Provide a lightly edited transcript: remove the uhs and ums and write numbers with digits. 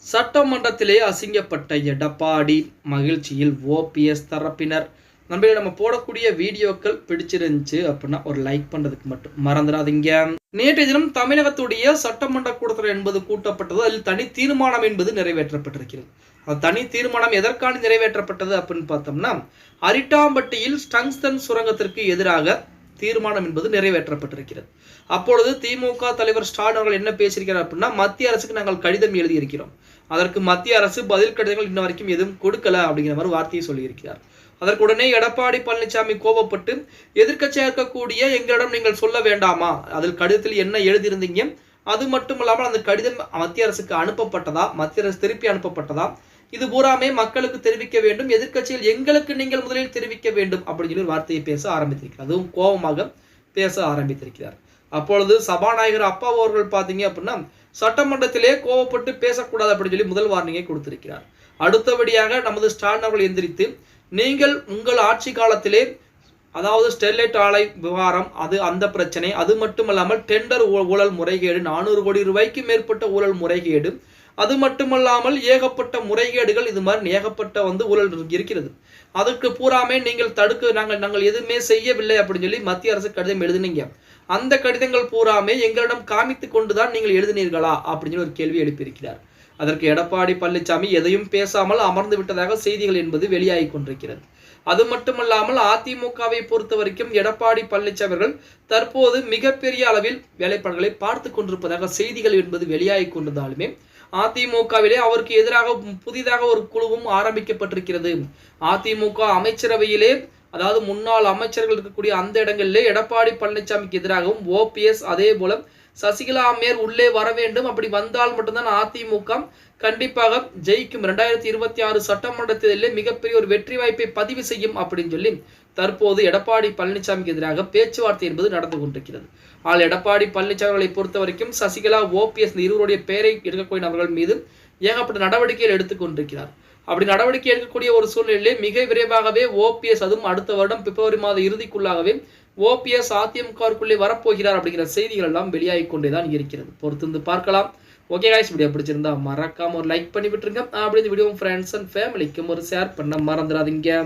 சட்டமன்றத்திலே அசிங்கப்பட்ட எடப்பாடி மகிழ்ச்சியில் ஓபிஎஸ் தரப்பினர். நம்ம நம்ம போடக்கூடிய வீடியோக்கள் பிடிச்சிருந்துச்சு அப்படின்னா ஒரு லைக் பண்றதுக்கு மட்டும் மறந்துடாதீங்க. நேற்றைய தினம் தமிழகத்துடைய சட்டமன்ற கூட்டத்தொடர் என்பது கூட்டப்பட்டது. அதில் தனி தீர்மானம் என்பது நிறைவேற்றப்பட்டிருக்கிறது. அந்த தனி தீர்மானம் எதற்கான நிறைவேற்றப்பட்டது அப்படின்னு பார்த்தோம்னா, அரிட்டாம்பட்டியில் டங்ஸ்டன் சுரங்கத்திற்கு எதிராக தீர்மானம் என்பது நிறைவேற்றப்பட்டிருக்கிறது. அப்பொழுது திமுக தலைவர் ஸ்டாலின் அவர்கள் என்ன பேசியிருக்கிறார் அப்படின்னா, மத்திய அரசுக்கு நாங்கள் கடிதம் எழுதியிருக்கிறோம், அதற்கு மத்திய அரசு பதில் கடிதங்கள் இன்ன வரைக்கும் எதுவும் கொடுக்கல அப்படிங்கிற மாதிரி வார்த்தையை சொல்லியிருக்கிறார். அதற்கு உடனே எடப்பாடி பழனிசாமி கோபப்பட்டு, எதிர்க்கட்சியாக இருக்கக்கூடிய எங்களிடம் நீங்கள் சொல்ல வேண்டாமா, அதில் கடிதத்தில் என்ன எழுதியிருந்தீங்க, அது மட்டும் இல்லாமல் அந்த கடிதம் மத்திய அரசுக்கு அனுப்பப்பட்டதா, மத்திய அரசு திருப்பி அனுப்பப்பட்டதா, இது பூராமே மக்களுக்கு தெரிவிக்க வேண்டும், எதிர்க்கட்சியில் எங்களுக்கு நீங்கள் முதலில் தெரிவிக்க வேண்டும் அப்படின்னு சொல்லி வார்த்தையை பேச ஆரம்பித்திருக்கிறார். அதுவும் கோபமாக பேச ஆரம்பித்திருக்கிறார். அப்பொழுது சபாநாயகர் அப்பா அவர்கள் பார்த்தீங்க அப்படின்னா, சட்டமன்றத்திலே கோபப்பட்டு பேசக்கூடாது அப்படின்னு சொல்லி முதல் வார்னிங்கை கொடுத்திருக்கிறார். அடுத்தபடியாக நமது ஸ்டாலின் அவர்கள் எந்திரித்து, நீங்கள் உங்கள் ஆட்சி காலத்திலே, அதாவது ஸ்டெர்லைட் ஆலை விவகாரம், அது அந்த பிரச்சனை, அது மட்டுமல்லாமல் டெண்டர் ஊழல் முறைகேடு, 400 கோடி ரூபாய்க்கு மேற்பட்ட ஊழல் முறைகேடு, அது மட்டுமல்லாமல் ஏகப்பட்ட முறைகேடுகள், இது மாதிரி ஏகப்பட்ட ஊழல் இருக்கிறது, அதுக்கு பூராமே நீங்கள் நாங்கள் எதுவுமே செய்யவில்லை அப்படின்னு சொல்லி மத்திய அரசு கடிதம் எழுதினீங்க, அந்த கடிதங்கள் பூராமே எங்களிடம் காமித்து கொண்டுதான் நீங்கள் எழுதினீர்களா அப்படின்னு சொல்லி ஒரு கேள்வி எழுப்பியிருக்கிறார். அதற்கு எடப்பாடி பழனிசாமி எதையும் பேசாமல் அமர்ந்து விட்டதாக செய்திகள் என்பது வெளியாகி கொண்டிருக்கிறது. அது மட்டுமல்லாமல் அதிமுகவை பொறுத்த வரைக்கும் எடப்பாடி பழனிசாமி அவர்கள் தற்போது மிகப்பெரிய அளவில் வேலைப்பாடுகளை பார்த்து கொண்டிருப்பதாக செய்திகள் என்பது வெளியாகி கொண்டிருந்தாலுமே, அதிமுகவிலே அவருக்கு எதிராக புதிதாக ஒரு குழுவும் ஆரம்பிக்கப்பட்டிருக்கிறது. அதிமுக அமைச்சரவையிலே, அதாவது முன்னாள் அமைச்சர்கள் இருக்கக்கூடிய அந்த இடங்களிலே எடப்பாடி பழனிசாமிக்கு எதிராகவும் ஓபிஎஸ், அதே போல சசிகலா அம்மையார் உள்ளே வர வேண்டும், அப்படி வந்தால் மட்டும்தான் அதிமுக கண்டிப்பாக ஜெயிக்கும், 2026 சட்டமன்ற தேர்தலில் மிகப்பெரிய ஒரு வெற்றி வாய்ப்பை பதிவு செய்யும் அப்படின்னு சொல்லி தற்போது எடப்பாடி பழனிசாமிக்கு எதிராக பேச்சுவார்த்தை என்பது நடந்து கொண்டிருக்கிறது. ஆனால் எடப்பாடி பழனிசாமிகளை பொறுத்த வரைக்கும் சசிகலா, ஓபிஎஸ் இருவருடைய பெயரை எடுக்கக்கூடிய நபர்கள் மீது ஏகப்பட்ட நடவடிக்கைகள் எடுத்துக் கொண்டிருக்கிறார். அப்படி நடவடிக்கை எடுக்கக்கூடிய ஒரு சூழ்நிலையிலே மிக விரைவாகவே ஓபிஎஸ், அதுவும் அடுத்த வருடம் பிப்ரவரி மாத இறுதிக்குள்ளாகவே ஓபிஎஸ் அதிமுகவுக்குள்ளே வரப்போகிறார் அப்படிங்கிற செய்திகள் எல்லாம் வெளியாகி கொண்டேதான் இருக்கிறது. பொறுத்திருந்து பார்க்கலாம். ஓகே गाइस, வீடியோ பிடிச்சிருந்தா மறக்காம ஒரு லைக் பண்ணி விட்டுருங்க. அப்படி இந்த வீடியோ ஃப்ரெண்ட்ஸ் அண்ட் ஃபேமிலிக்கும் ஒரு ஷேர் பண்ண மறந்துடாதீங்க.